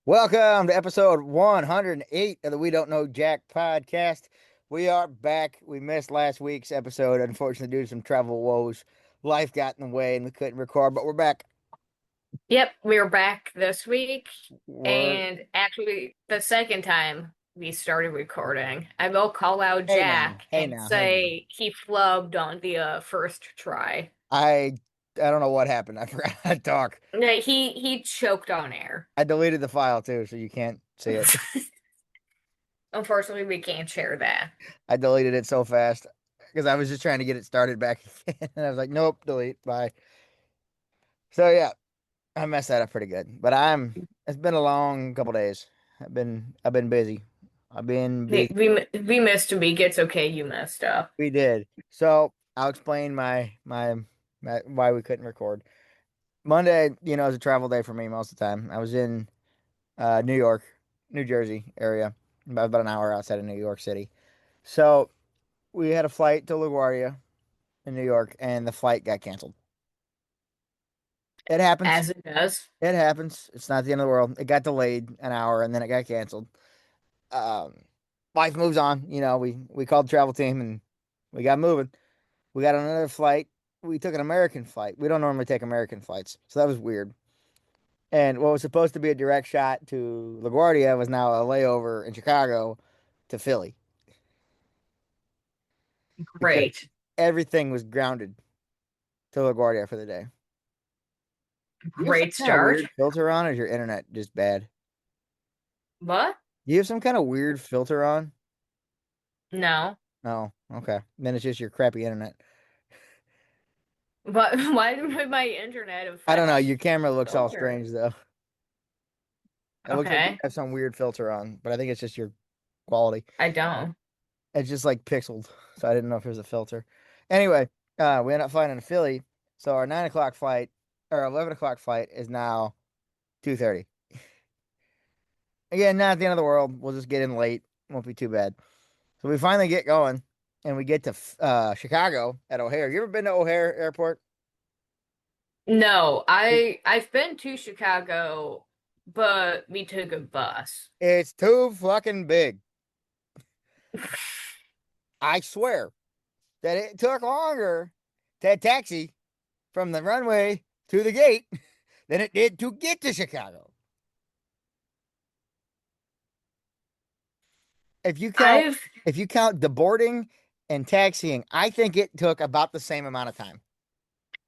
Welcome to episode 108 of the We Don't Know Jack podcast. We are back. We missed last week's episode, unfortunately, due to some travel woes. Life got in the way and we couldn't record, but we're back. Yep, we're back this week, We're, and actually, the second time we started recording, I will call out hey now, Jack hey and now, hey now. say he flubbed on the first try. I I don't know what happened. I forgot how to talk. No, he choked on air. I deleted the file too, so you can't see it. Unfortunately, we can't share that. I deleted it so fast because I was just trying to get it started back again. And I was like, nope, delete, bye. So yeah, I messed that up pretty good. But it's been a long couple days. I've been busy. I've been We busy. we we missed a week. It's okay, you messed up. We did. So I'll explain my why we couldn't record. Monday, is a travel day for me most of the time. I was in New York, New Jersey area, about an hour outside of New York City. So we had a flight to LaGuardia in New York, and the flight got canceled. It happens. As it does. It happens. It's not the end of the world. It got delayed an hour, and then it got canceled. um, Life moves on. We called the travel team and we got moving. We got on another flight. We took an American flight. We don't normally take American flights, so that was weird. And what was supposed to be a direct shot to LaGuardia was now a layover in Chicago to Philly because Great. everything was grounded to LaGuardia for the day. Do you have some Great kind of start. weird filter on, or is your internet just bad? What? Do you have some kind of weird filter on? No. No. Okay. Then it's just your crappy internet. But why would my internet I don't know. affect Your camera looks all filter? strange though. It looks like you Okay, have some weird filter on, but I think it's just your quality. I don't. It's just like pixeled, so I didn't know if it was a filter. Anyway, we ended up flying into Philly, so our 9 o'clock flight or 11 o'clock flight is now 2:30. Again, not the end of the world. We'll just get in late. Won't be too bad. So we finally get going, and we get to Chicago at O'Hare. You ever been to O'Hare Airport? No, I've been to Chicago, but we took a bus. It's too fucking big. I swear that it took longer to taxi from the runway to the gate than it did to get to Chicago. If you count I've if you count the boarding and taxiing, I think it took about the same amount of time.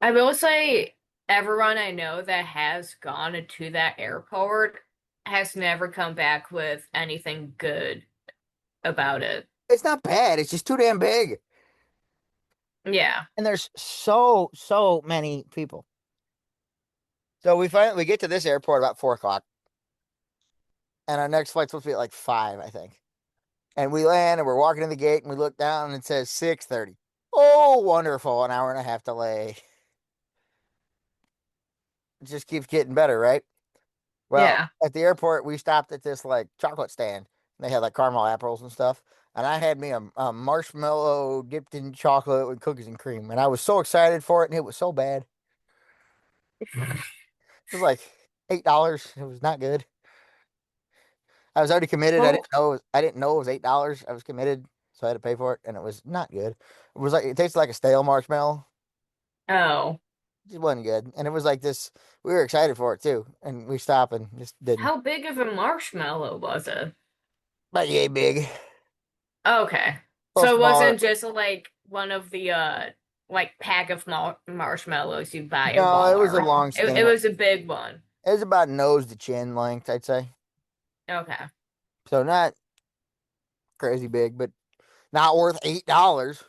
I will say everyone I know that has gone to that airport has never come back with anything good about it. It's not bad. It's just too damn big. Yeah. And there's so many people. So we get to this airport about 4 o'clock, and our next flight's supposed to be at like 5, I think. And we land and we're walking in the gate and we look down and it says 6:30. Oh, wonderful. An hour and a half delay. It just keeps getting better, right? Well, Yeah. at the airport, we stopped at this like chocolate stand. They had like caramel apples and stuff. And I had me a marshmallow dipped in chocolate with cookies and cream. And I was so excited for it. And it was so bad. It was like $8. It was not good. I was already committed. Well, I didn't know it was $8. I was committed, so I had to pay for it, and it was not good. It was like it tasted like a stale marshmallow. oh. It just wasn't good. And it was like this. We were excited for it too, and we stopped and just didn't. How big of a marshmallow was it? But yay big. Okay. A little So it smaller. wasn't just like one of the like pack of marshmallows you buy at No, it was a Walmart. long It skinny one. was a big one. It was about nose to chin length, I'd say. Okay. So not crazy big, but not worth $8.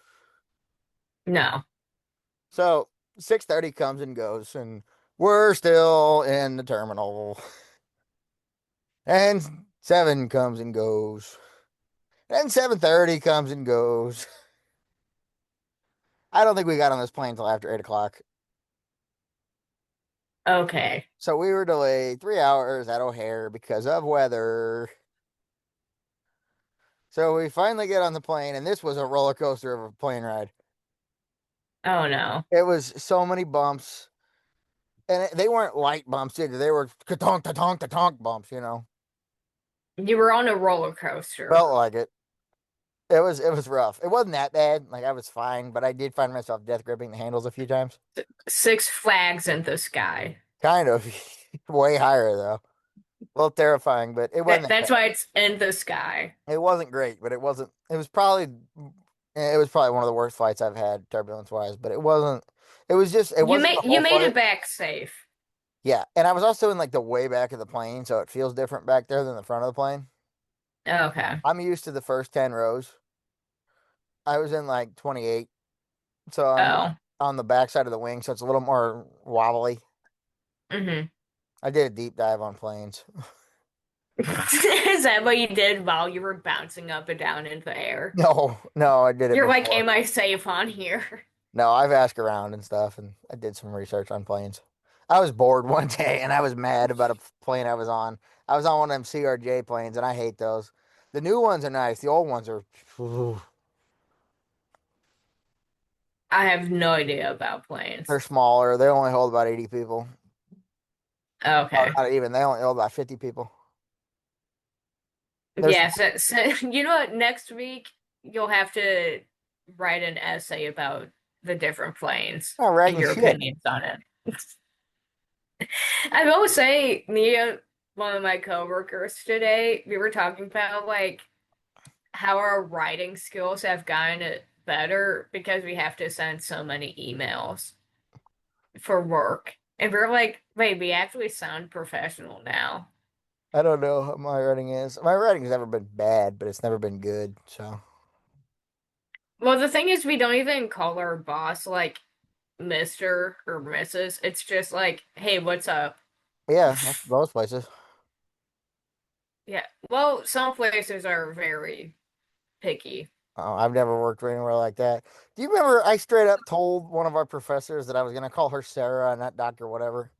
No. So 6:30 comes and goes, and we're still in the terminal. And 7 comes and goes. And 7:30 comes and goes. I don't think we got on this plane until after 8 o'clock. Okay. So we were delayed 3 hours at O'Hare because of weather. So we finally get on the plane, and this was a roller coaster of a plane ride. Oh no. It was so many bumps, and they weren't light bumps either. They were ka-tonk, ka-tonk, ka-tonk bumps. You were on a roller coaster. Felt like it. It was rough. It wasn't that bad. Like I was fine, but I did find myself death gripping the handles a few times. Six Flags in the sky. Kind of way higher though. A little terrifying, but it wasn't that That's bad. why it's in the sky. It wasn't great, but it wasn't. It was probably one of the worst flights I've had turbulence wise. But it wasn't. It was just. It wasn't the You whole made flight. it back safe. Yeah, and I was also in like the way back of the plane, so it feels different back there than the front of the plane. Okay. I'm used to the first 10 rows. I was in like 28, so I'm Oh. on the back side of the wing, so it's a little more wobbly. Hmm. I did a deep dive on planes. Is that what you did while you were bouncing up and down in the air? No, no, I did it You're like, before. am I safe on here? No, I've asked around and stuff, and I did some research on planes. I was bored one day, and I was mad about a plane I was on. I was on one of them CRJ planes, and I hate those. The new ones are nice. The old ones are, I have no idea about planes. they're smaller. They only hold about 80 people. Oh, Okay. not even. They only hold about 50 people. They're Yeah, small. so you know what? Next week you'll have to write an essay about the different planes Not and ragging your shit. opinions on it. I will say, me and one of my coworkers today, we were talking about like how our writing skills have gotten better because we have to send so many emails for work. And we're like, wait, we actually sound professional now. I don't know how my writing is. My writing's never been bad, but it's never been good. So, Well, the thing is, we don't even call our boss like Mr. or Mrs. It's just like, hey, what's up? yeah, that's most places. Yeah. Well, some places are very picky. Oh, I've never worked anywhere like that. Do you remember I straight up told one of our professors that I was going to call her Sarah and not Doctor whatever?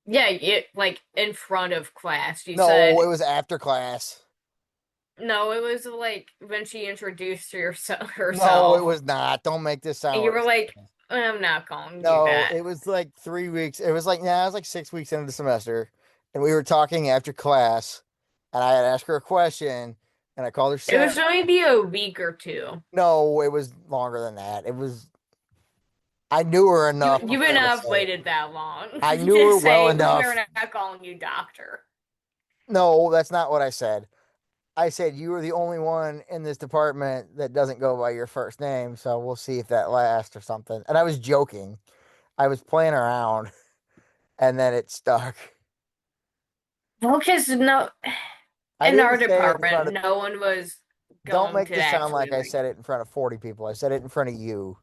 Yeah, like in front of class, you No, said it was after class. no. It was like when she introduced No, it herself, was not. Don't make this sound and you were racist. like, "I'm not calling you No, that." it was like 3 weeks. It was like, yeah, it was like 6 weeks into the semester. And we were talking after class, and I had asked her a question, and I called her It Sarah. was maybe a week or two. No, it was longer than that. I knew her enough You would before to not say have it. waited that long I knew to her well say we're enough. not calling you doctor. No, that's not what I said. I said you were the only one in this department that doesn't go by your first name, so we'll see if that lasts or something. And I was joking. I was playing around, and then it stuck. Well, because no, I in didn't our say it in front department, of, no one was don't going make to this sound actually like I like. said it in front of 40 people. I said it in front of you.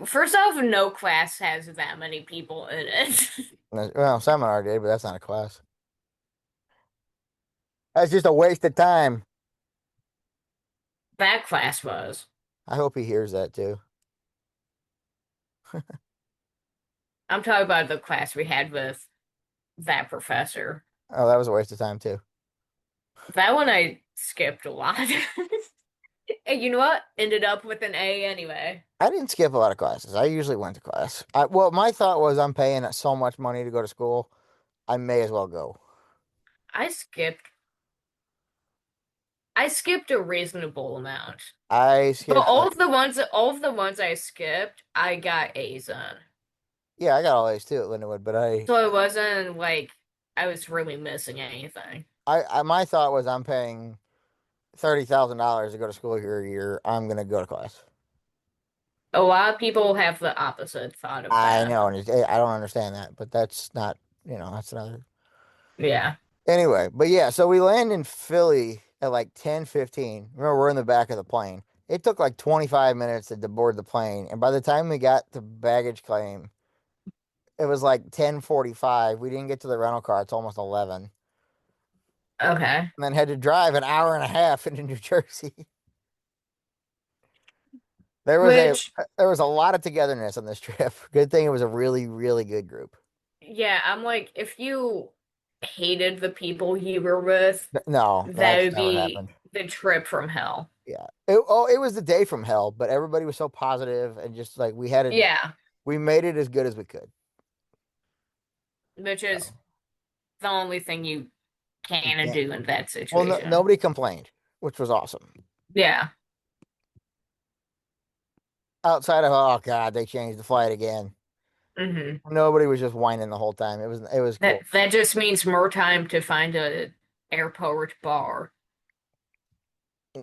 First off, no class has that many people in it. Well, seminar did, but that's not a class. That's just a waste of time. That class was. I hope he hears that too. I'm talking about the class we had with that professor. Oh, that was a waste of time too. That one I skipped a lot. And you know what? Ended up with an A anyway. I didn't skip a lot of classes. I usually went to class. Well, my thought was I'm paying so much money to go to school. I may as well go. I skipped I skipped a reasonable amount. I But skipped like, all of the ones I skipped, I got A's on. yeah, I got all A's too at Lindenwood, but So it wasn't like I was really missing anything. my thought was I'm paying $30,000 to go to school here a year. I'm gonna go to class. A lot of people have the opposite thought of I that. know, and I don't understand that, but that's not, that's another. Yeah. Anyway, but yeah, so we land in Philly at like 10:15. Remember, we're in the back of the plane. It took like 25 minutes to board the plane, and by the time we got to baggage claim, it was like 10:45. We didn't get to the rental car. It's almost 11. Okay. And then had to drive an hour and a half into New Jersey. There was a Which, there was a lot of togetherness on this trip. Good thing it was a really, really good group. yeah, I'm like, if you hated the people you were with, No, that that's would never be happened. the trip from hell. Yeah. It was the day from hell, but everybody was so positive and just like Yeah, we made it as good as we could. which is So. the only thing you You can and can't. do in that Well, no, situation. nobody complained, which was awesome. Yeah. Outside of, oh God, they changed the flight again. Hmm. Nobody was just whining the whole time. It was cool. That just means more time to find a airport bar.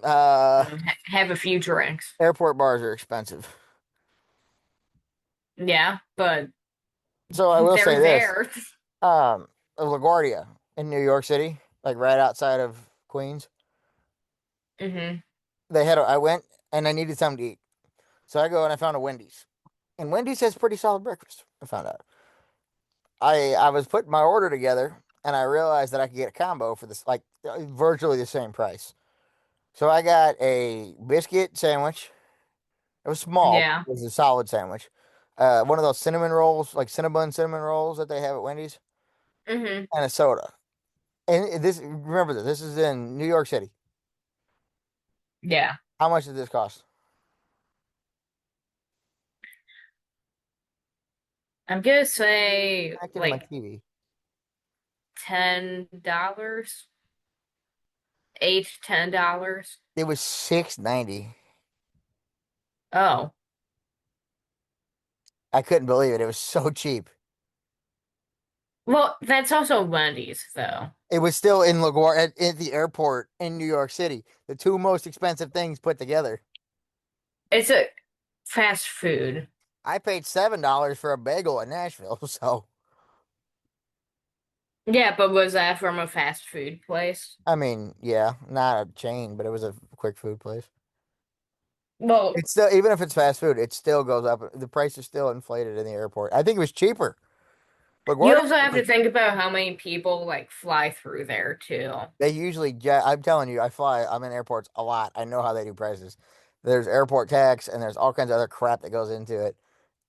Uh, Have a few drinks. Airport bars are expensive. Yeah, but So I will say they're this. there. LaGuardia in New York City, like right outside of Queens, Hmm. I went and I needed something to eat. So I go and I found a Wendy's. And Wendy's has pretty solid breakfast. I found out. I was putting my order together and I realized that I could get a combo for this like virtually the same price. So I got a biscuit sandwich. It was small, Yeah. but it was a solid sandwich. One of those cinnamon rolls, like Cinnabon cinnamon rolls that they have at Wendy's, Hmm. and a soda. And this, remember this is in New York City. Yeah. How much did this cost? I'm gonna say Connected to my like TV. $10, $8, $10. It was 6.90. Oh, I couldn't believe it. It was so cheap. well, that's also Wendy's though. It was still in LaGuardia at the airport in New York City. The two most expensive things put together. It's a fast food. I paid $7 for a bagel in Nashville. So Yeah, but was that from a fast food place? I mean, yeah, not a chain, but it was a quick food place. Well, It's still, even if it's fast food, it still goes up. The price is still inflated in the airport. I think it was cheaper. you LaGuardia, also have to think about how many people like fly through there too. they usually, I'm telling you, I'm in airports a lot. I know how they do prices. There's airport tax and there's all kinds of other crap that goes into it.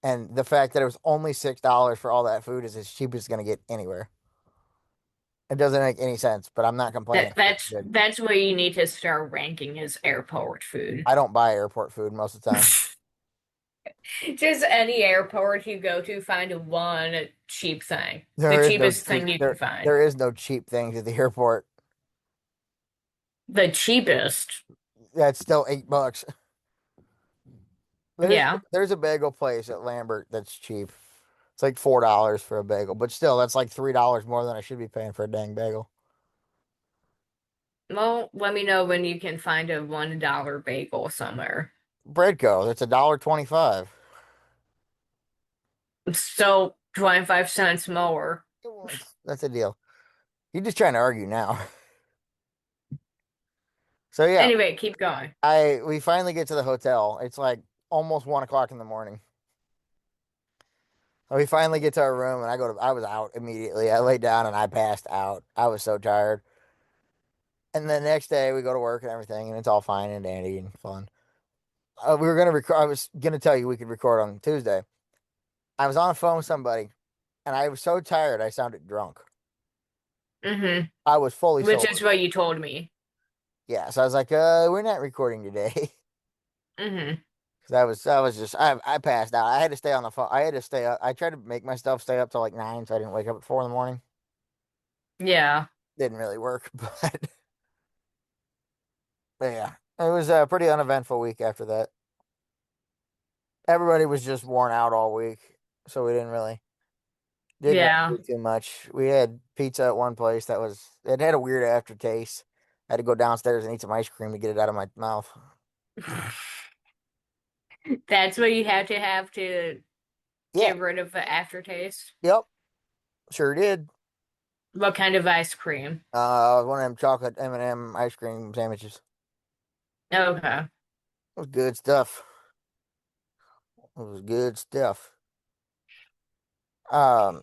And the fact that it was only $6 for all that food is as cheap as it's going to get anywhere. It doesn't make any sense, but I'm not complaining. Good. That's what you need to start ranking as airport food. I don't buy airport food most of the time. Just any airport you go to, find one cheap thing. The There is no cheapest cheap thing you can there find. there is no cheap things at the airport. The cheapest. That's still $8. There's Yeah. there's a bagel place at Lambert that's cheap. It's like $4 for a bagel, but still that's like $3 more than I should be paying for a dang bagel. Well, let me know when you can find a $1 bagel somewhere. Breadco, that's $1.25. It's still 25 cents more. That's a deal. You're just trying to argue now. So yeah, Anyway, keep going. I we finally get to the hotel. It's like almost 1 o'clock in the morning. We finally get to our room and I was out immediately. I laid down and I passed out. I was so tired. And the next day we go to work and everything and it's all fine and dandy and fun. We were gonna record. I was gonna tell you we could record on Tuesday. I was on the phone with somebody and I was so tired I sounded drunk. Hmm. I was fully Which is sober. what you told me. Yeah, so I was like, we're not recording today. Hmm. Because I was just I passed out. I had to stay on the phone. I had to stay up. I tried to make myself stay up till like 9 so I didn't wake up at 4 in the morning. Yeah. Didn't really work, but yeah. It was a pretty uneventful week after that. Everybody was just worn out all week, so we didn't really Yeah. do too much. We had pizza at one place it had a weird aftertaste. I had to go downstairs and eat some ice cream to get it out of my mouth. That's what you have to Yeah, get rid of the aftertaste. yep, sure did. What kind of ice cream? One of them chocolate M&M ice cream sandwiches. Okay. It was good stuff. It was good stuff. Um,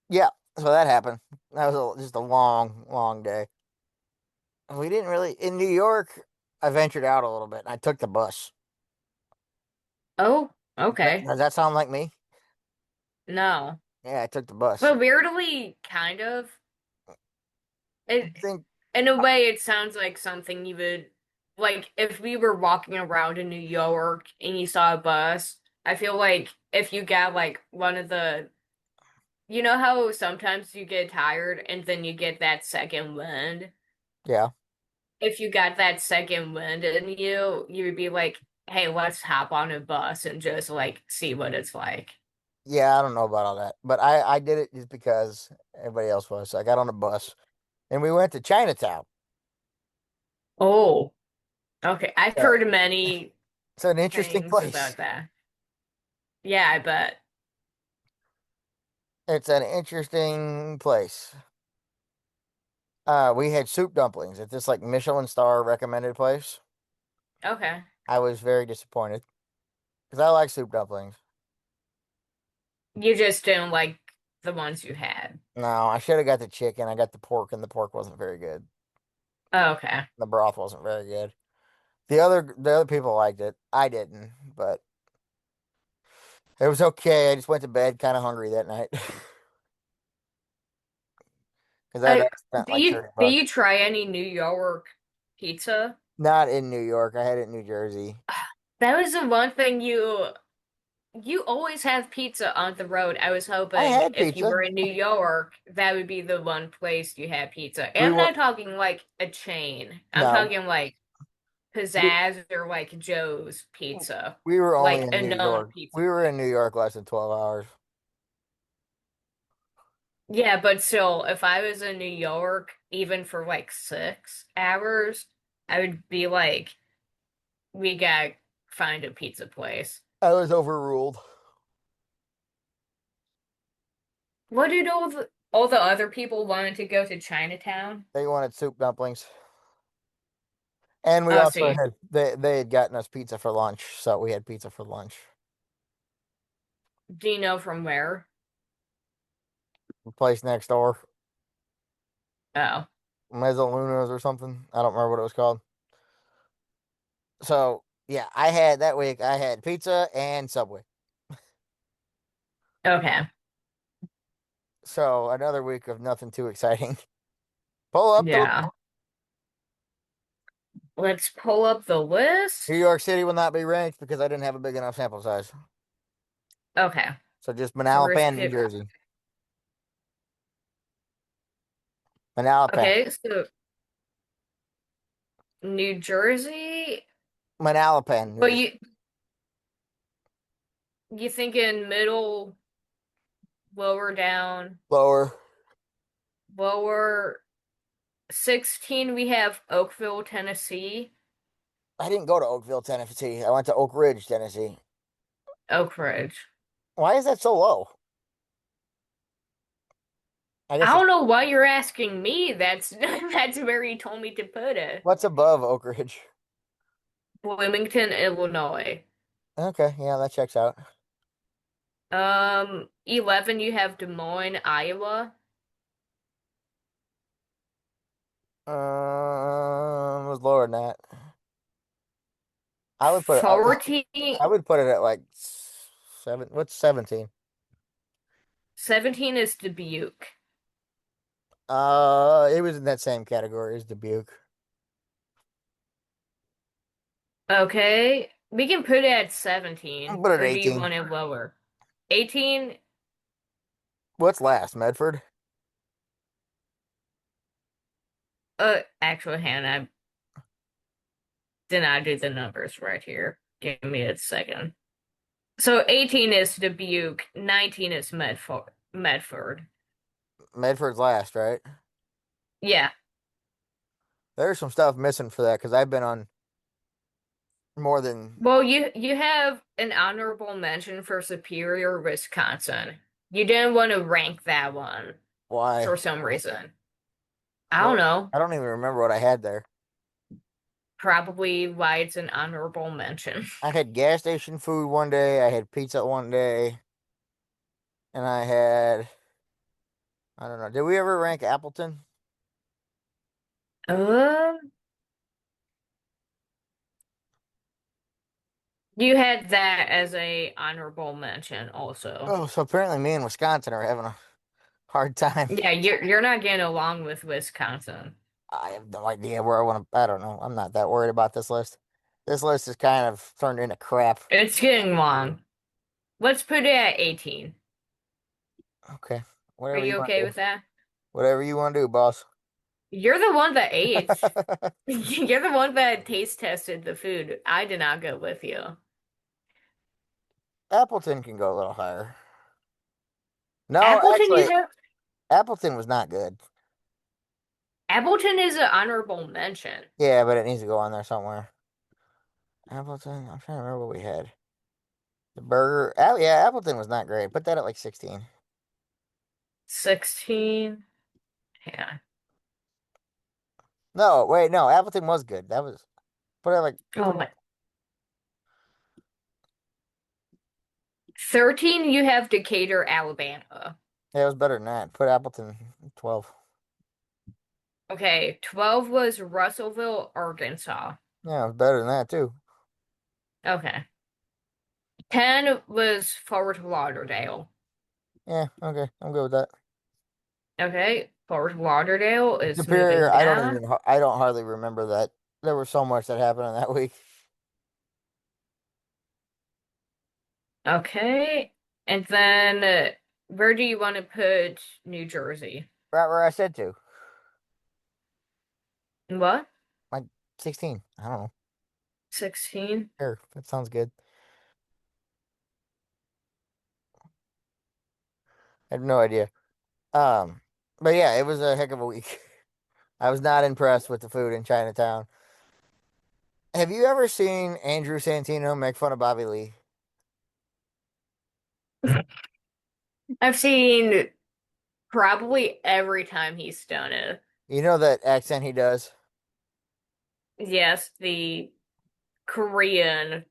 yeah, so that happened. That was just a long, long day. We didn't really in New York. I ventured out a little bit. I took the bus. Oh, okay. Does that sound like me? No. Yeah, I took the bus. But weirdly, kind of. I It, think, in a way, it sounds like something you would like if we were walking around in New York and you saw a bus. I feel like if you got like one of the You know how sometimes you get tired and then you get that second wind? Yeah. If you got that second wind in you, you would be like, hey, let's hop on a bus and just like see what it's like. Yeah, I don't know about all that, but I did it just because everybody else was. So I got on a bus and we went to Chinatown. Oh, okay. I've Uh, heard many it's an interesting things place. about that. Yeah, I bet. It's an interesting place. We had soup dumplings at this like Michelin star recommended place. Okay. I was very disappointed because I like soup dumplings. You just didn't like the ones you had. No, I should have got the chicken. I got the pork, and the pork wasn't very good. Okay. The broth wasn't very good. The other people liked it. I didn't, but it was okay. I just went to bed kind of hungry that night because Uh, I spent do like you 30 do bucks. you try any New York pizza? Not in New York. I had it in New Jersey. That was the one thing you always have pizza on the road. I was I hoping had if you were pizza. in New York, that would be the one place you had pizza. And We I'm were not talking like a chain. I'm no, talking like we, Pizzazz or like Joe's Pizza, we were only like in a New known York. pizza We were in New place. York less than 12 hours. Yeah, but still, if I was in New York, even for like 6 hours, I would be like, we gotta find a pizza place. I was overruled. What did all the other people wanted to go to Chinatown? They wanted soup dumplings. And we Oh, also see, had they had gotten us pizza for lunch, so we had pizza for lunch. do you know from where? The place next door, Oh, Mezzalunas or something. I don't remember what it was called. So yeah, I had that week. I had pizza and Subway. okay. So another week of nothing too exciting. Pull up the Yeah. Let's pull up the New list. York City will not be ranked because I didn't have a big enough sample size. Okay. So just First Manalapan, New pick. Jersey. Manalapan, Okay, so New Jersey, Manalapan, New but Jersey. you thinking middle, lower down, Lower. lower 16 we have Oakville, Tennessee. I didn't go to Oakville, Tennessee. I went to Oak Ridge, Tennessee. Oak Ridge. Why is that so low? I I guess it's don't know why you're asking me. That's that's where you told me to put it. what's above Oak Ridge. Bloomington, Illinois. Okay, yeah, that checks out. 11 you have Des Moines, Iowa. Was lower than that. I would put it. 14, I would put it at like seven. What's 17? 17 is Dubuque. It was in that same category as Dubuque. Okay, we can put it at I'll 17, put it at or do you 18. want it lower? 18, What's last? Medford? actually, Hannah, did not do the numbers right here. Give me a second. So 18 is Dubuque, 19 is Medford. Medford. Medford's last, right? Yeah. There's some stuff missing for that because I've been on more than Well, you have an honorable mention for Superior, Wisconsin. You didn't want to rank that one why. for some reason. I don't What? know. I don't even remember what I had there. Probably why it's an honorable mention. I had gas station food one day. I had pizza one day, and I had I don't know. Did we ever rank Appleton? Um, you had that as a honorable mention also. Oh, so apparently me and Wisconsin are having a hard time. Yeah, you're not getting along with Wisconsin. I have no idea where I want to. I don't know. I'm not that worried about this list. This list is kind of turned into crap. It's getting long. Let's put it at 18. Okay. Are Whatever you you want okay to do. with that? Whatever you want to do, boss. You're the one that ate. You're the one that taste tested the food. I did not go with you. Appleton can go a little higher. No, Appleton, you actually, have Appleton was not good. Appleton is an honorable mention. Yeah, but it needs to go on there somewhere. Appleton, I'm trying to remember what we had. The burger. Yeah, Appleton was not great. Put that at like 16. 16. Yeah. No, wait, no, Appleton was good. That was put it like Oh my. 13, you have Decatur, Alabama. yeah, it was better than that. Put Appleton 12. Okay, 12 was Russellville, Arkansas. Yeah, it was better than that too. Okay. 10 was Fort Lauderdale. Yeah, okay, I'm good with that. Okay, Fort Lauderdale is Superior, moving down. I don't hardly remember that. There was so much that happened in that week. Okay, and then where do you want to put New Jersey? Right where I said to. What? Like 16. I don't know. 16? Sure, that sounds good. I have no idea. Um, but yeah, it was a heck of a week. I was not impressed with the food in Chinatown. Have you ever seen Andrew Santino make fun of Bobby Lee? I've seen probably every time he's done it. You know that accent he does? Yes, the Korean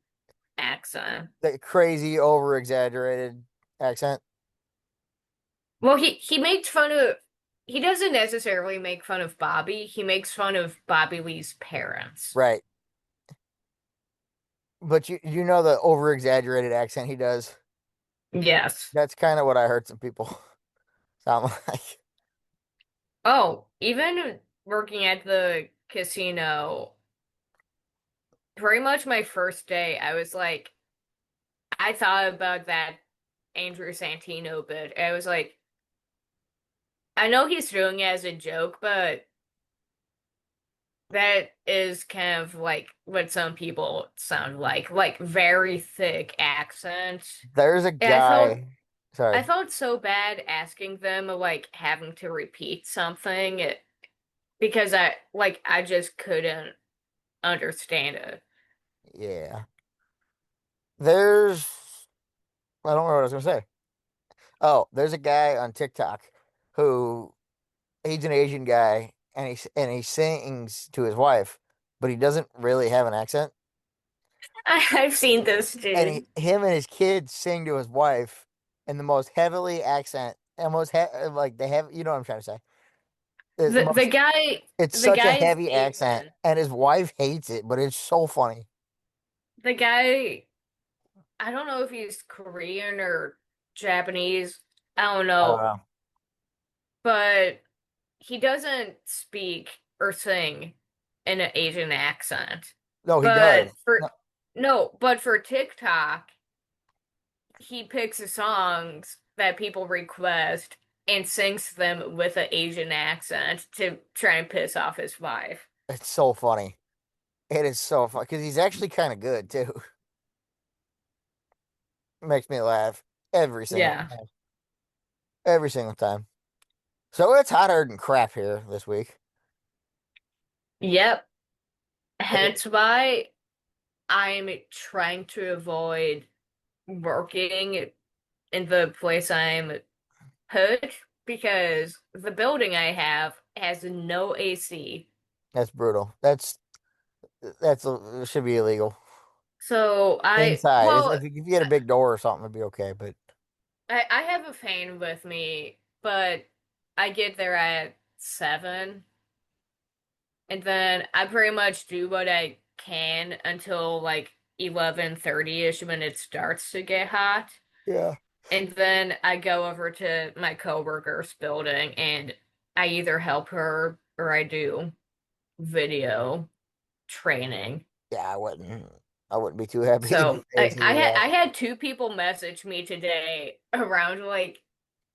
accent. That crazy, over exaggerated accent. Well, he makes fun of he doesn't necessarily make fun of Bobby. He makes fun of Bobby Lee's parents. Right. But you know the over exaggerated accent he does? Yes. That's kind of what I heard some people sound like. Oh, even working at the casino, pretty much my first day, I was like, I thought about that Andrew Santino bit. I was like, I know he's doing it as a joke, but that is kind of like what some people sound like very thick accents. There's a And guy. I Sorry. felt so bad asking them like having to repeat something because I just couldn't understand it. Yeah. There's I don't know what I was gonna say. Oh, there's a guy on TikTok who he's an Asian guy and he sings to his wife, but he doesn't really have an accent. I've seen this And dude. him and his kids sing to his wife in the most heavily accent and like they have you know what I'm trying to say. It's the The the most guy it's the such a guy is heavy accent Asian. and his wife hates it, but it's so funny. The guy I don't know if he's Korean or Japanese. I don't I don't know, know. but he doesn't speak or sing in an Asian accent. No, he But does. for No, no, but for TikTok, he picks the songs that people request and sings them with an Asian accent to try and piss off his wife. it's so funny. It is so funny because he's actually kind of good too. It makes me laugh every single Yeah. time. Every single time. So it's hotter than crap here this week. Yep. It- Hence why I'm trying to avoid working in the place I'm put because the building I have has no AC. that's brutal. It should be illegal. So Inside, if you get a big door or something, it'd be okay. But I have a fan with me, but I get there at 7, and then I pretty much do what I can until like 11:30ish when it starts to get hot. yeah, And then I go over to my coworker's building and I either help her or I do video training. yeah, I wouldn't be too happy to do So I, AC I with had that. I had two people message me today around like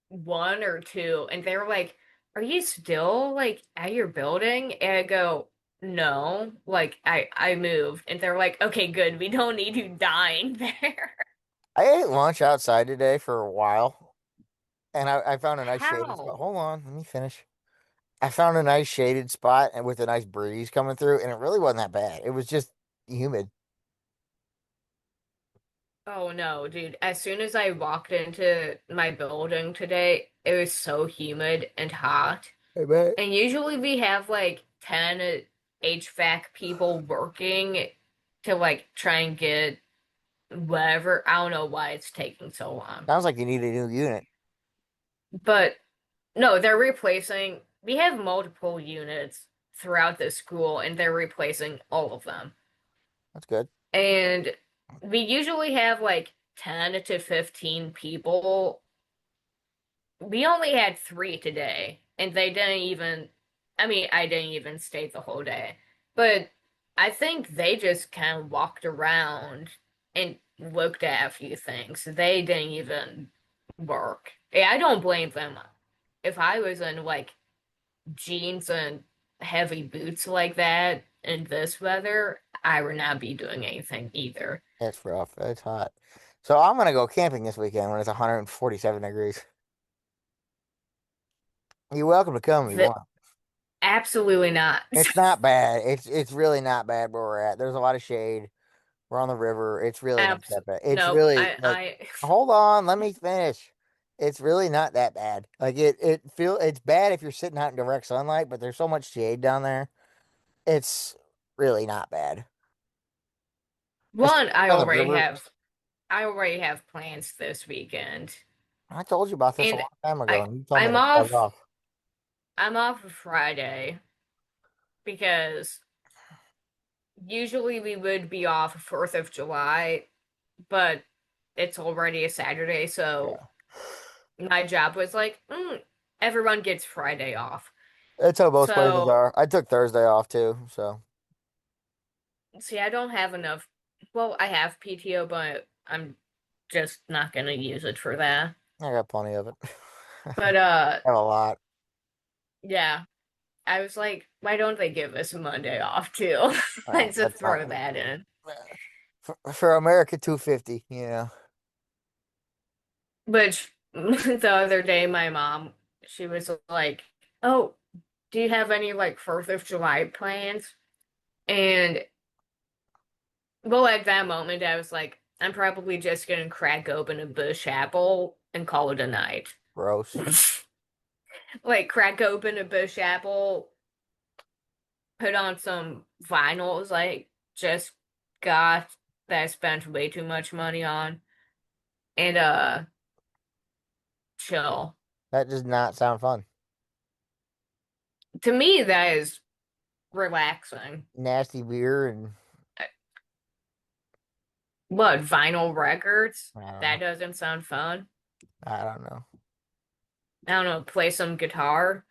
one or two, and they were like, "Are you still like at your building?" And I go, "No, like I moved." And they're like, "Okay, good. We don't need you dying there." I ate lunch outside today for a while, and I found a nice shaded spot. How? Hold on, let me finish. I found a nice shaded spot and with a nice breeze coming through, and it really wasn't that bad. It was just humid. Oh no, dude. As soon as I walked into my building today, it was so humid and hot. Hey, man. And usually we have like 10 HVAC people working to like try and get whatever. I don't know why it's taking so long. Sounds like you need a new unit. But no, they're replacing, we have multiple units throughout the school and they're replacing all of them. That's good. And we usually have like 10 to 15 people. We only had three today, and they didn't even, I mean, I didn't even stay the whole day. But I think they just kind of walked around and looked at a few things. They didn't even work. Yeah, I don't blame them. If I was in like jeans and heavy boots like that in this weather, I would not be doing anything either. It's rough. It's hot. So I'm gonna go camping this weekend when it's 147 degrees. You're welcome to come if you The, want. absolutely not. It's not bad. It's really not bad where we're at. There's a lot of shade. We're on the river. It's really not Abs that bad. It's Nope. really like, I hold on, let me finish. It's really not that bad. Like it's bad if you're sitting out in direct sunlight, but there's so much shade down there. It's really not bad. one, Especially on the river. I already have plans this weekend. I told you about this a And long time ago, I and you told me I'm to bug off off. I'm off of Friday because usually we would be off 4th of July, but it's already a Saturday, so Yeah. my job was like, everyone gets Friday off. That's how most places So, are. I took Thursday off too, so see, I don't have enough. Well, I have PTO, but I'm just not gonna use it for that. I got plenty of it. But I have a lot. yeah, I was like, why don't they give us a Monday off too? Well, Let's just that's throw not that in. for America 250, you know. But the other day, my mom, she was like, "Oh, do you have any like 4th of July plans?" And well, at that moment, I was like, I'm probably just gonna crack open a bush apple and call it a night. Gross. Like, crack open a bush apple, put on some vinyls, like, just got that I spent way too much money on, and chill. That does not sound fun. To me, that is relaxing. Nasty beer and What, vinyl records? I don't That know. doesn't sound fun. I don't know. I don't know, play some guitar.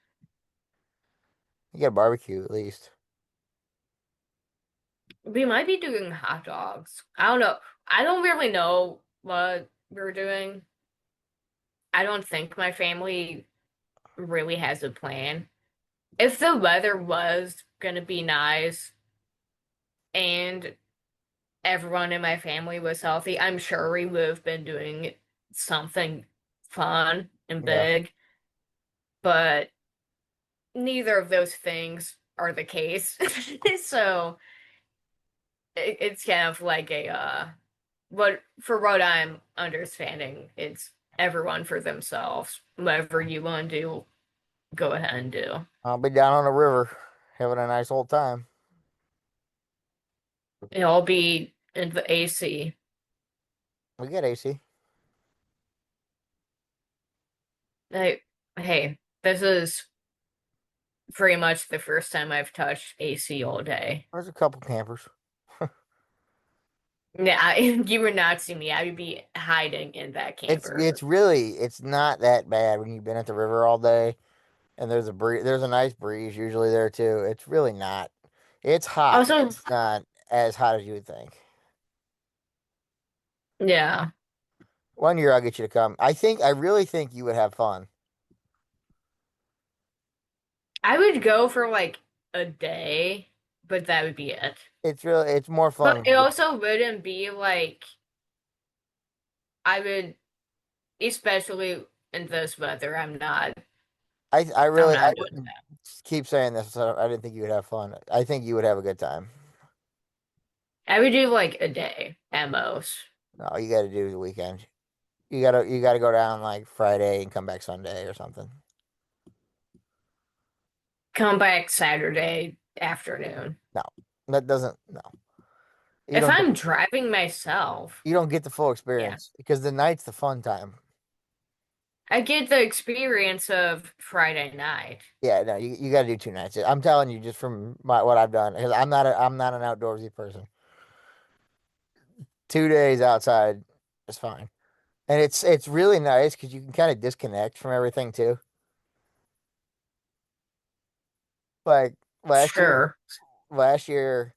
You got a barbecue at least. We might be doing hot dogs. I don't know. I don't really know what we're doing. I don't think my family really has a plan. If the weather was gonna be nice and everyone in my family was healthy, I'm sure we would have been doing something fun and Yeah. big, but neither of those things are the case. So it's kind of like a what for what I'm understanding, it's everyone for themselves. Whatever you want to do, go ahead and do. I'll be down on the river having a nice old time. It'll be in the AC. We got AC. Hey, hey, this is pretty much the first time I've touched AC all day. There's a couple campers. Yeah, you would not see me. I would be hiding in that camper. It's not that bad when you've been at the river all day and there's a nice breeze usually there too. It's really not. It's hot, but Also, it's not as hot as you would think. yeah. One year I'll get you to come. I really think you would have fun. I would go for like a day, but that would be it. It's more But fun. it also wouldn't be like I would, especially in this weather, I'm I not doing wouldn't keep saying this. So I didn't think you would have fun. I think you would have a good time. that. I would do like a day at most. No, you got to do the weekend. You gotta go down like Friday and come back Sunday or something. Come back Saturday afternoon. No, that doesn't. No, you If don't get I'm driving myself, you don't get the full yeah. experience because the night's the fun time. I get the experience of Friday night. Yeah, no, you got to do 2 nights. I'm telling you, just from what I've done, because I'm not an outdoorsy person. 2 days outside is fine, and it's really nice because you can kind of disconnect from everything too. Like last year, Sure. last year,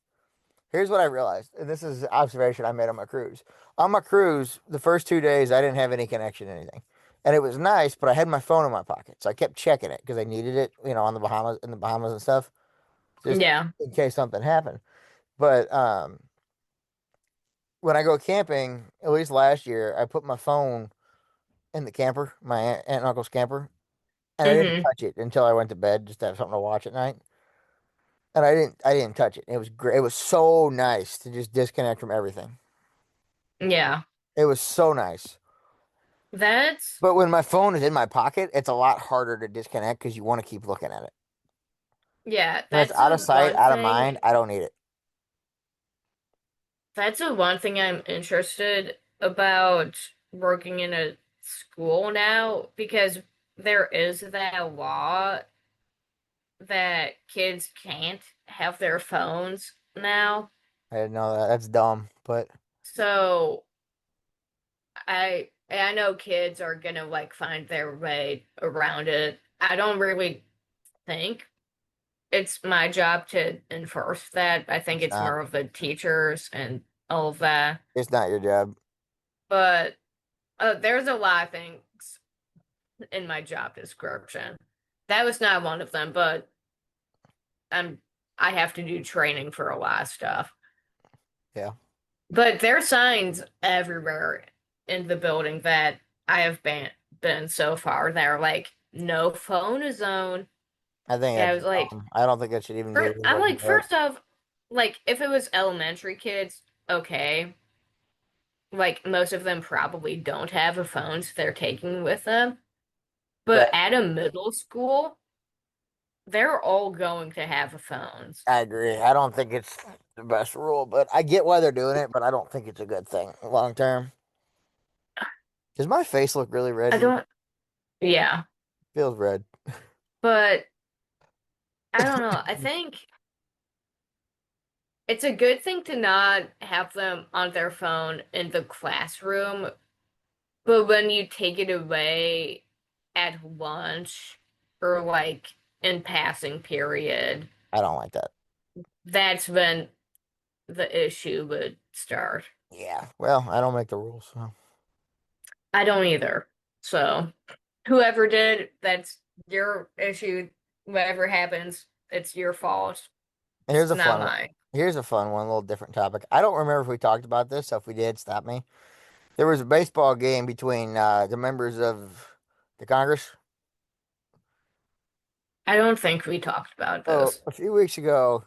here's what I realized, and this is an observation I made on my cruise. On my cruise, the first 2 days, I didn't have any connection to anything, and it was nice, but I had my phone in my pocket, so I kept checking it because I needed it, on in the Bahamas and stuff, just Yeah. in case something happened. But when I go camping, at least last year, I put my phone in the camper, my aunt and uncle's camper, and I didn't Hmm. touch it until I went to bed just to have something to watch at night. And I didn't touch it. It was great. It was so nice to just disconnect from everything. Yeah. It was so nice. That's But when my phone is in my pocket, it's a lot harder to disconnect because you want to keep looking at it. yeah, When it's that's out of the sight, one out of thing. mind, I don't need it. That's the one thing I'm interested about working in a school now because there is that law that kids can't have their phones now. I didn't know that. That's dumb. But So I know kids are gonna like find their way around it. I don't really think it's my job to enforce that. I think it's it's not. more of the teachers and all of that. It's not your job. But there's a lot of things in my job description. That was not one of them, but I'm I have to do training for a lot of stuff. Yeah. But there are signs everywhere in the building that I have been so far that are like no phone zone. I think And I that's was like, dumb. I don't think that should even be I'm legal in New like, York. first off, like if it was elementary kids, okay. Like most of them probably don't have a phone, so they're taking with them. Right. But at a middle school, they're all going to have phones. I agree. I don't think it's the best rule, but I get why they're doing it, but I don't think it's a good thing long term. Does my face look really red I to you? don't, yeah, Feels red. but I don't know. I think it's a good thing to not have them on their phone in the classroom, but when you take it away at lunch or like in passing period, I don't like that. that's when the issue would start. Yeah. Well, I don't make the rules. So. I don't either. So, whoever did, that's your issue. Whatever happens, it's your fault. Here's It's a not fun one. mine. Here's a fun one, a little different topic. I don't remember if we talked about this, so if we did, stop me. There was a baseball game between the members of the Congress. I don't think we talked about Oh, this. a few weeks ago,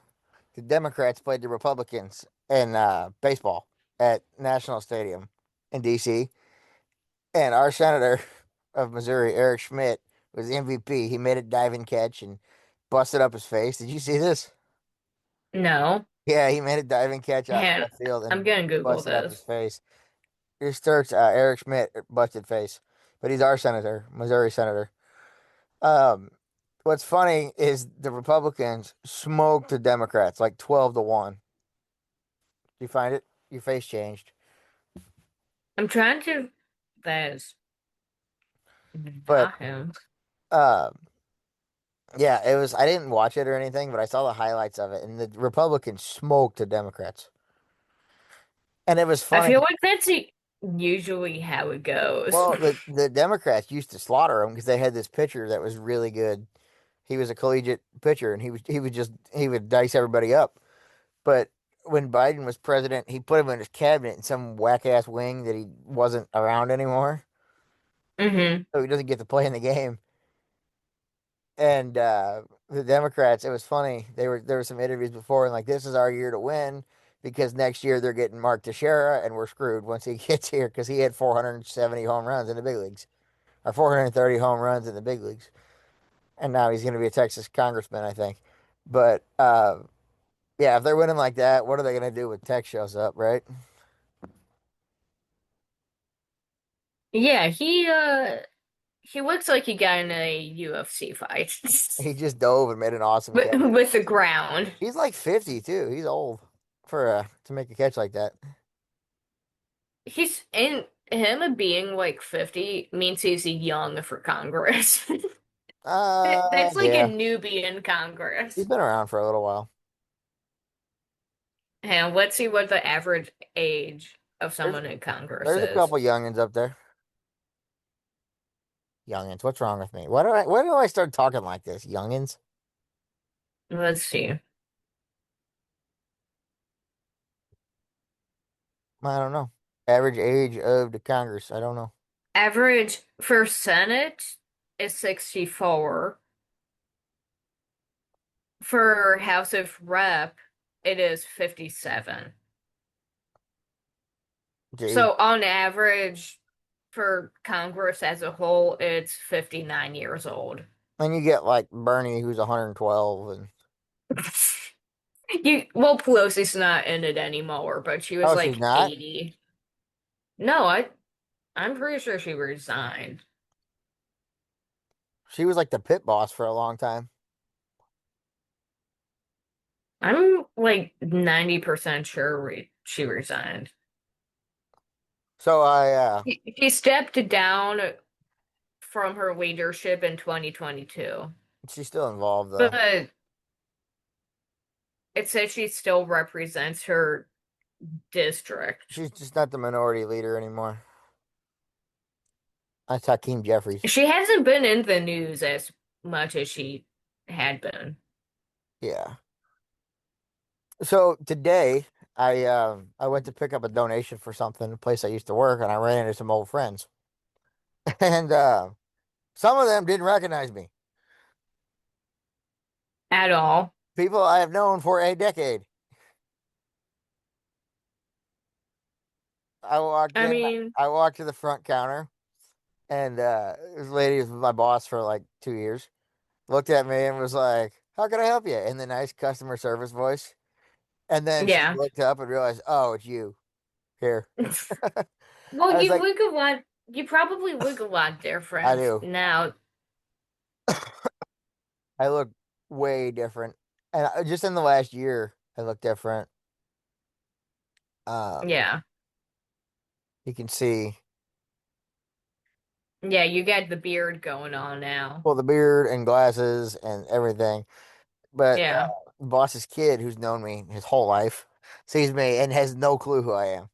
the Democrats played the Republicans in baseball at National Stadium in D.C. And our senator of Missouri, Eric Schmidt, was the MVP. He made a diving catch and busted up his face. Did you see this? No. Yeah, he made a diving catch out in And left field I'm and gonna Google busted up his this. face. It starts Eric Schmidt busted face, but he's our senator, Missouri senator. Um, what's funny is the Republicans smoked the Democrats like 12-1. Do you find it? Your face changed, I'm trying to. That is but not him. uh, yeah, it was. I didn't watch it or anything, but I saw the highlights of it, and the Republicans smoked the Democrats, and it was I funny. feel like that's it. usually how it goes. Well, the Democrats used to slaughter him because they had this pitcher that was really good. He was a collegiate pitcher, and he would dice everybody up. But when Biden was president, he put him in his cabinet in some whack ass wing that he wasn't around anymore, Hmm. so he doesn't get to play in the game. And the Democrats, it was funny. There were some interviews before, and like, this is our year to win because next year they're getting Mark Teixeira, and we're screwed once he gets here because he had 470 home runs in the big leagues, or 430 home runs in the big leagues, and now he's going to be a Texas congressman, I think. But yeah, if they're winning like that, what are they going to do when Tex shows up, right? Yeah, he looks like he got in a UFC fight He just dove and made an awesome with, catch. with the ground. He's like 50 too. He's old for to make a catch like that. He's in him being like 50 means he's young for Congress. That's like a Yeah, newbie in he's Congress. been around for a little while. And let's see what the average age of There's someone in Congress there's a is. couple youngins up there. Youngins, what's wrong with me? Why do I start talking like this? Youngins? Let's see. I don't know. Average age of the Congress. I don't know. Average for Senate is 64. For House of Rep, it is 57. Gee. So on average, for Congress as a whole, it's 59 years old. And you get like Bernie, who's 112, and Well, Pelosi's not in it anymore, but she was oh, she's like not. 80. No, I'm pretty sure she resigned. She was like the pit boss for a long time. I'm like 90% sure she resigned. So She stepped down from her leadership in 2022, she's still involved though. but it says she still represents her district. She's just not the minority leader anymore. That's Hakeem Jeffries. She hasn't been in the news as much as she had been. Yeah. So today I went to pick up a donation for something, a place I used to work, and I ran into some old friends. And some of them didn't recognize me. At all. People I have known for a decade. I walked I in, mean, I walked to the front counter, and this lady was my boss for like 2 years. Looked at me and was like, "How can I help you?" In the nice customer service voice. And then she yeah. looked up and realized, "Oh, it's you here." Well, I was like, you probably look a lot "I different do. now. I look way different." And just in the last year, I look different. Um, Yeah. you can see, Yeah, you got the beard going on now. well, the beard and glasses and everything. But Yeah. boss's kid, who's known me his whole life, sees me and has no clue who I am.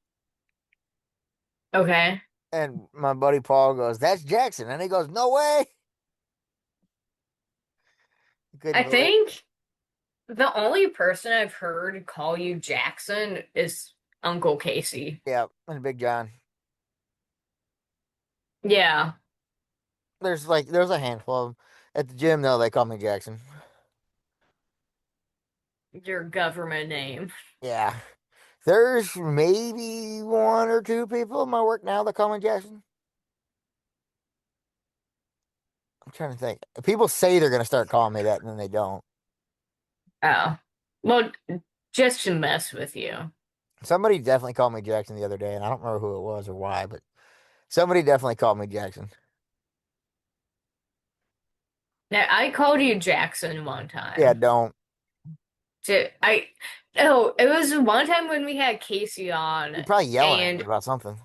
Okay. And my buddy Paul goes, "That's Jackson," and he goes, "No way!" He couldn't I believe. think the only person I've heard call you Jackson is Uncle Casey. Yeah, and Big John. Yeah, There's a handful of them. At the gym though. They call me Jackson. your government name. Yeah, there's maybe one or two people in my work now that call me Jackson. I'm trying to think. People say they're gonna start calling me that, and then they don't. Oh. Well, just to mess with you. Somebody definitely called me Jackson the other day, and I don't remember who it was or why, but somebody definitely called me Jackson. Now, I called you Jackson one Yeah, time. don't. I oh, it was one time when we had Casey You're on, probably yelling at me and about something.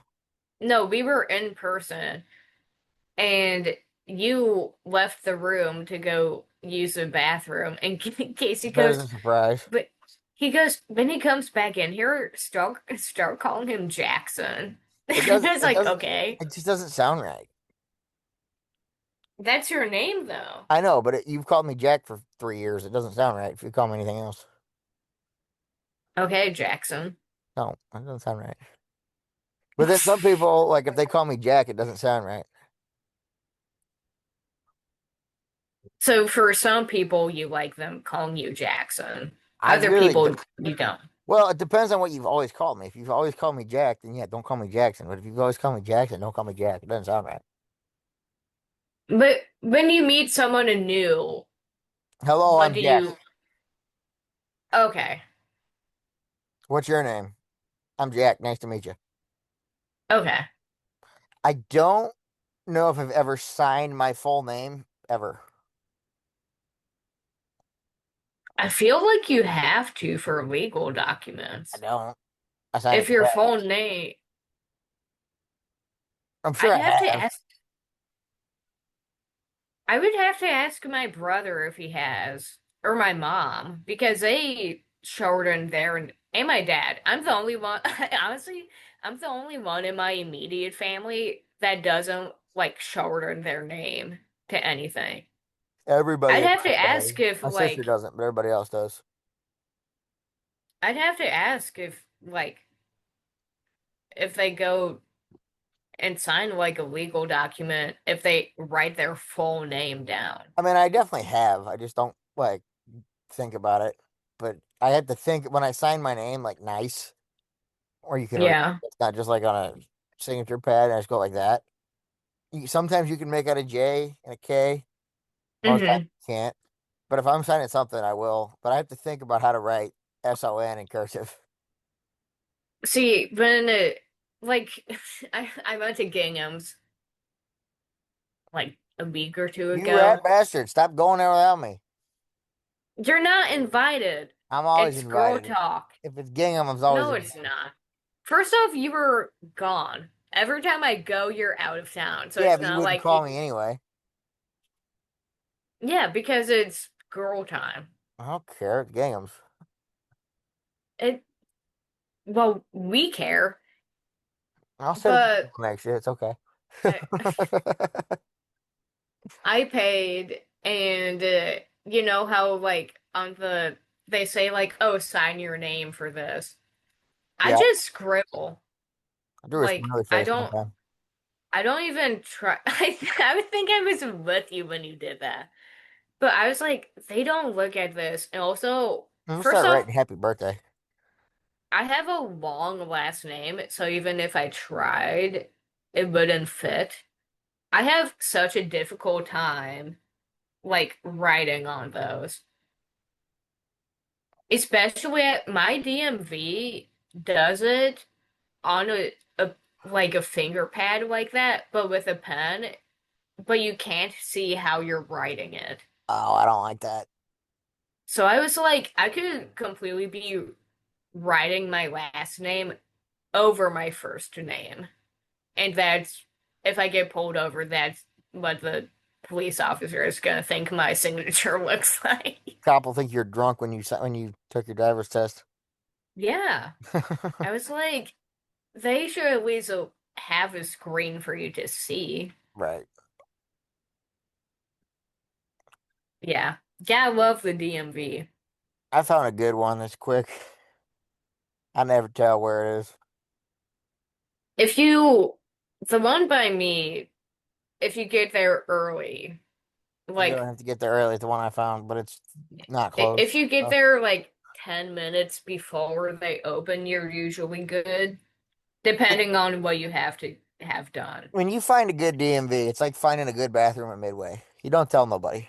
no, we were in person, and you left the room to go use the bathroom, and Casey There's a goes, surprise. but he goes, when he comes back in here, start calling him Jackson. It doesn't. It's It like, doesn't. okay, It just doesn't sound right. that's your name though. I know, but you've called me Jack for 3 years. It doesn't sound right if you call me anything else. Okay, Jackson. No, it doesn't sound right. But then some people, like if they call me Jack, it doesn't sound right. So for some people, you like them calling you Jackson. I Other really people, do. you don't. Well, it depends on what you've always called me. If you've always called me Jack, then yeah, don't call me Jackson. But if you've always called me Jackson, don't call me Jack. It doesn't sound right. But when you meet someone new, Hello, what I'm do Jack. you? Okay, What's your name? I'm Jack. Nice to meet you. okay. I don't know if I've ever signed my full name ever. I feel like you have to for legal I documents. don't. I sign it If to your that. full name, I'm sure I'd I have to have. ask. I would have to ask my brother if he has, or my mom, because they shortened their, and my dad. I'm the only one, honestly, I'm the only one in my immediate family that doesn't like shorten their name to anything. Everybody I'd in have to mine does. ask if My sister like, doesn't, but everybody else does. I'd have to ask if they go and sign like a legal document, if they write their full name down. I mean, I definitely have. I just don't like think about it. But I had to think when I signed my name, like nice, or you can read. Yeah. It's not just like on a signature pad. I just go like that. Sometimes you can make out a J and a K. Most times hmm you can't. But if I'm signing something, I will. But I have to think about how to write SON in cursive. See, when like I went to Gingham's like a week or two You rat ago. bastard! Stop going there without me. You're not invited. I'm always It's girl invited. talk. If it's gingham, I'm always No, it's invited. not. First off, you were gone. Every time I go, you're out of town. So Yeah, it's but you not wouldn't like call me anyway. yeah, because it's girl time. I don't care. It's gingham's. It well, we care, I'll set it but next year. It's okay. I, I paid and you know how like on the they say like, "Oh, sign your name for this." I Yeah, just scribble. I do a Like smiley I face don't sometimes. I don't even try. I would think I was with you when you did that. But I was like, they don't look at this. And also, I'm gonna first start off, writing happy birthday. I have a long last name, so even if I tried, it wouldn't fit. I have such a difficult time like writing on those. Especially at my DMV does it on a like a finger pad like that, but with a pen, but you can't see how you're writing it. Oh, I don't like that. So I was like, I could completely be writing my last name over my first name. And that's, if I get pulled over, that's what the police officer is gonna think my signature looks like. Cop will think you're drunk when you took your driver's test. Yeah. I was like, they should at least have a screen for you to see. Right. Yeah. Yeah, I love the DMV. I found a good one that's quick. I never tell where it is. If you, the one by me, if you get there early, You don't like have to get there early. It's the one I found, but it's not close. if you get So there like 10 minutes before they open, you're usually good, depending on what you have to have done. when you find a good DMV, it's like finding a good bathroom at Midway. You don't tell nobody.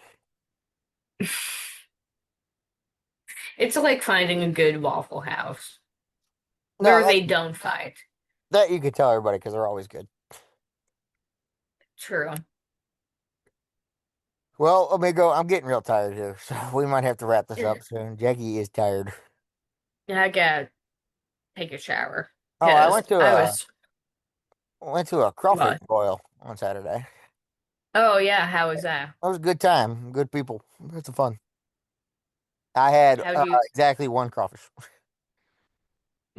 It's like finding a good Waffle House No, where they don't fight. that you could tell everybody because they're always good. True. Well, amigo, I'm getting real tired here, so we might have to wrap this Yeah, up soon. Jackie is tired. I gotta take a shower Oh, I because I was went to a crawfish what? boil on Saturday. Oh yeah, how was that? It was a good time. Good people. It's fun. I had How'd you exactly one crawfish.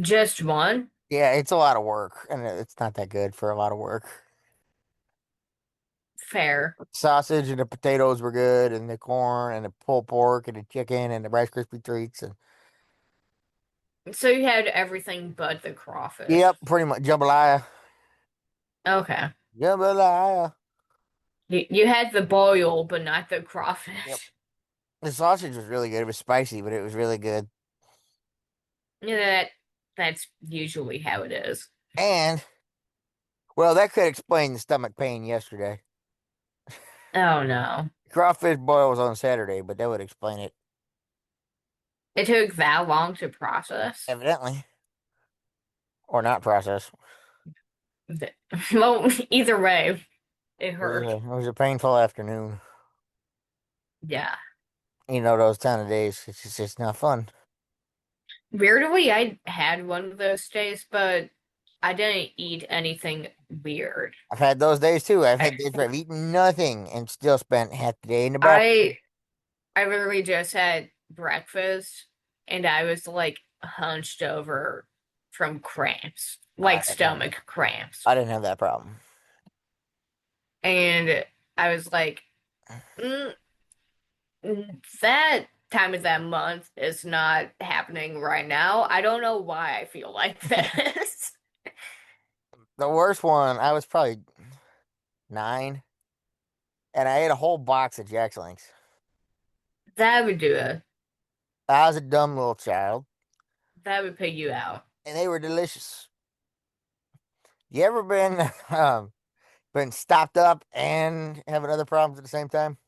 just one? Yeah, it's a lot of work, and it's not that good for a lot of work. Fair. Sausage and the potatoes were good, and the corn and the pulled pork and the chicken and the Rice Krispie treats and So you had everything but the yep, crawfish. pretty much jambalaya, Okay. jambalaya. You had the boil, but not the Yep, crawfish. the sausage was really good. It was spicy, but it was really good. Yeah, that's usually how it is. And well, that could explain the stomach pain yesterday. Oh no. Crawfish boil was on Saturday, but that would explain it. It took that long to process. Evidently, or not process. Th- Well, either way, it It was hurt. it was a painful afternoon. Yeah. You know those kind of days. It's not fun. Weirdly, I had one of those days, but I didn't eat anything weird. I've had those days too. I've I had days where I've eaten nothing and still spent half the day in the bathroom. I I literally just had breakfast and I was like hunched over from cramps, I like didn't have that. stomach cramps. I didn't have that problem. And I was like, mm, that time of that month is not happening right now. I don't know why I feel like this. The worst one, I was probably 9, and I ate a whole box of Jack's Links. That would do it. I was a dumb little child, That would put you out. and they were delicious. You ever been been stopped up and having other problems at the same time?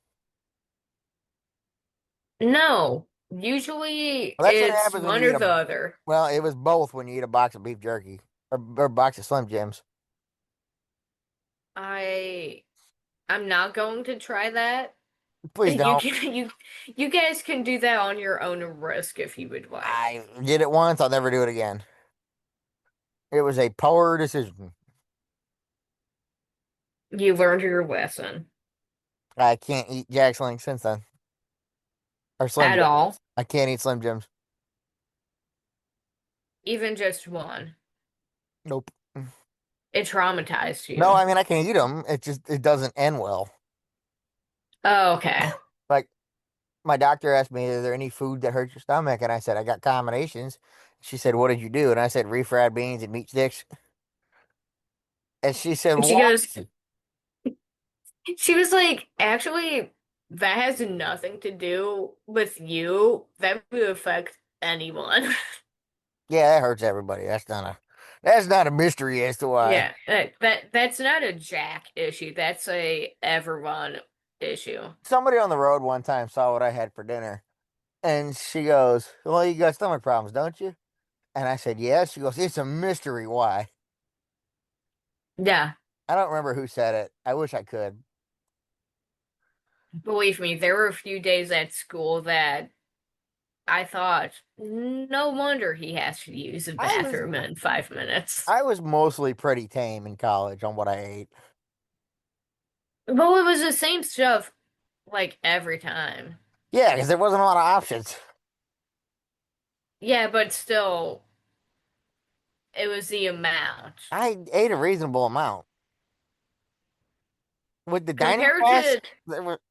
No, usually Well, that's what it's happens when one you eat or a. the other. Well, it was both when you eat a box of beef jerky or a box of Slim Jims. I I'm not going to try that. Please You don't. can you guys can do that on your own risk if you would like. I did it once. I'll never do it again. It was a poor decision. You learned your lesson I can't eat Jack's Link since then. Or Slim at Jim. all, I can't eat Slim Jims. even just one. Nope. It traumatized No, you. I mean I can eat them. It doesn't end well. Oh, okay. Like my doctor asked me, "Is there any food that hurts your stomach?" And I said, "I got combinations." She said, "What did you do?" And I said, "Refried beans and meat sticks." And she said, And "Why?" she was like, actually, that has nothing to do with you. That would affect anyone. Yeah, that hurts everybody. That's not a mystery as to why. Yeah, that's not a Jack issue. That's a everyone issue. Somebody on the road one time saw what I had for dinner, and she goes, "Well, you got stomach problems, don't you?" And I said, "Yeah." She goes, "It's a mystery why." Yeah, I don't remember who said it. I wish I could. believe me, there were a few days at school that I thought, no wonder he has to use the I was bathroom in 5 minutes. I was mostly pretty tame in college on what I ate. Well, it was the same stuff like every time. Yeah, because there wasn't a lot of options. Yeah, but still, it was the amount. I ate a reasonable amount. With the dining Compared class, to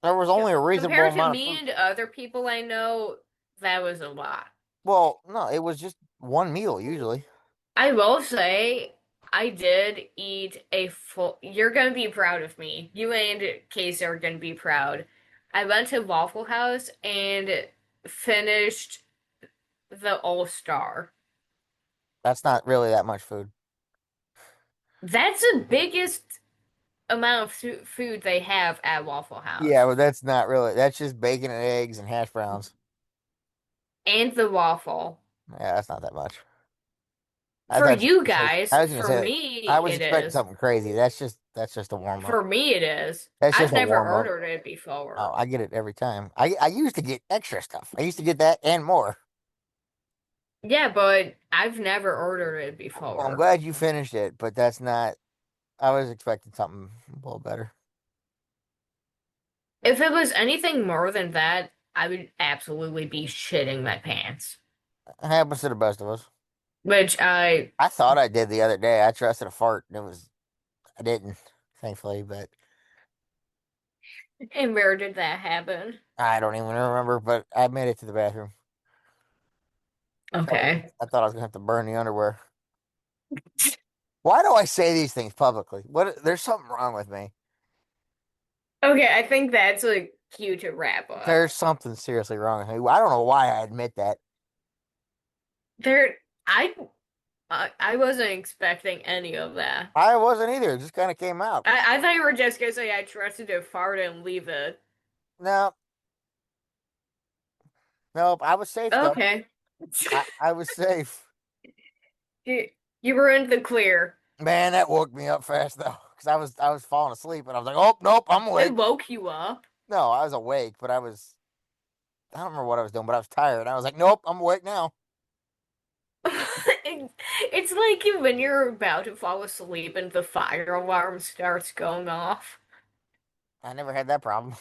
there was only a reasonable compared to amount of me food. and other people I know, that was a lot. Well, no, it was just one meal usually. I will say I did eat a full. You're gonna be proud of me. You and Casey are gonna be proud. I went to Waffle House and finished the All Star. That's not really that much food. That's the biggest amount of food they have at Waffle Yeah, House. but that's not really. That's just bacon and eggs and hash browns. And the waffle. Yeah, that's not that much. I For thought you you were gonna say. guys, I was gonna for say. me, I was it expecting is. something crazy. That's just a warm up. For me, it is. That's I've just a never warm up. ordered it Oh, before. I get it every time. I used to get extra stuff. I used to get that and more. Yeah, but I've never ordered it Well, I'm before. glad you finished it, but that's not. I was expecting something a little better. If it was anything more than that, I would absolutely be shitting my pants. It happens to the best of us. which I, I thought I did the other day. I trusted a fart and I didn't, thankfully, but and where did that happen? I don't even remember, but I made it to the bathroom. Okay. I thought I was gonna have to burn the underwear. Why do I say these things publicly? There's something wrong with me. Okay, I think that's like cue to wrap up. There's something seriously wrong with me. I don't know why I admit that. There, I, I wasn't expecting any of that. I wasn't either. It just kind of came out. I thought you were just gonna say I trusted to fart and leave it. No, nope. I was safe though. Okay. I was safe. You, you were in the clear. Man, that woke me up fast though, because I was falling asleep and I was like, oh nope, I'm It awake. wook you up. No, I was awake, but I don't remember what I was doing, but I was tired. I was like, nope, I'm awake now. It's like when you're about to fall asleep and the fire alarm starts going off. I never had that problem.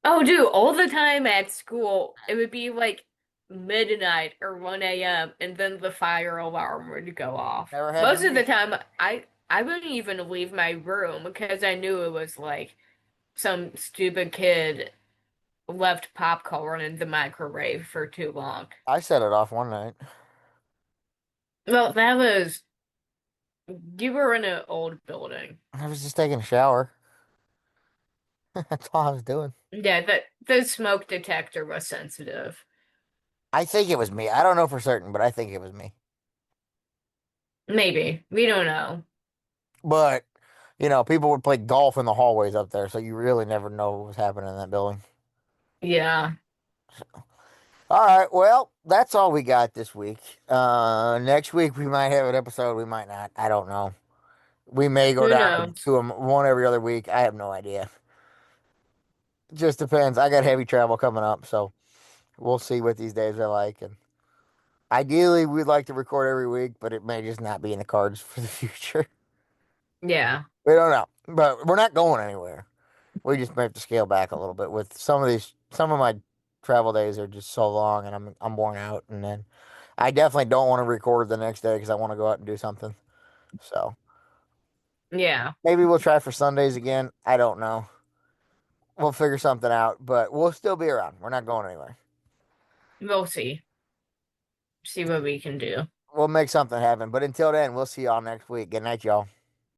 Oh, dude, all the time at school, it would be like midnight or 1 a.m. and then the fire alarm would go off. Never happened Most to of the me. time, I wouldn't even leave my room because I knew it was like some stupid kid left popcorn in the microwave for too long. I set it off one night. Well, that was you were in an old building. I was just taking a shower. That's all I was doing. Yeah, the smoke detector was sensitive. I think it was me. I don't know for certain, but I think it was me. Maybe. We don't know. But, people would play golf in the hallways up there, so you really never know what was happening in that building. Yeah. All right, well, that's all we got this week. Next week we might have an episode, we might not. I don't know. We may go Who down knows? to one every other week. I have no idea. Just depends. I got heavy travel coming up, so we'll see what these days are like. And ideally, we'd like to record every week, but it may just not be in the cards for the future. Yeah. We don't know, but we're not going anywhere. We just may have to scale back a little bit with some of my travel days are just so long, and I'm worn out. And then I definitely don't want to record the next day because I want to go out and do something. So Yeah. maybe we'll try for Sundays again. I don't know. We'll figure something out, but we'll still be around. We're not going anywhere. We'll see. See what we can do. We'll make something happen. But until then, we'll see y'all next week. Good night, y'all.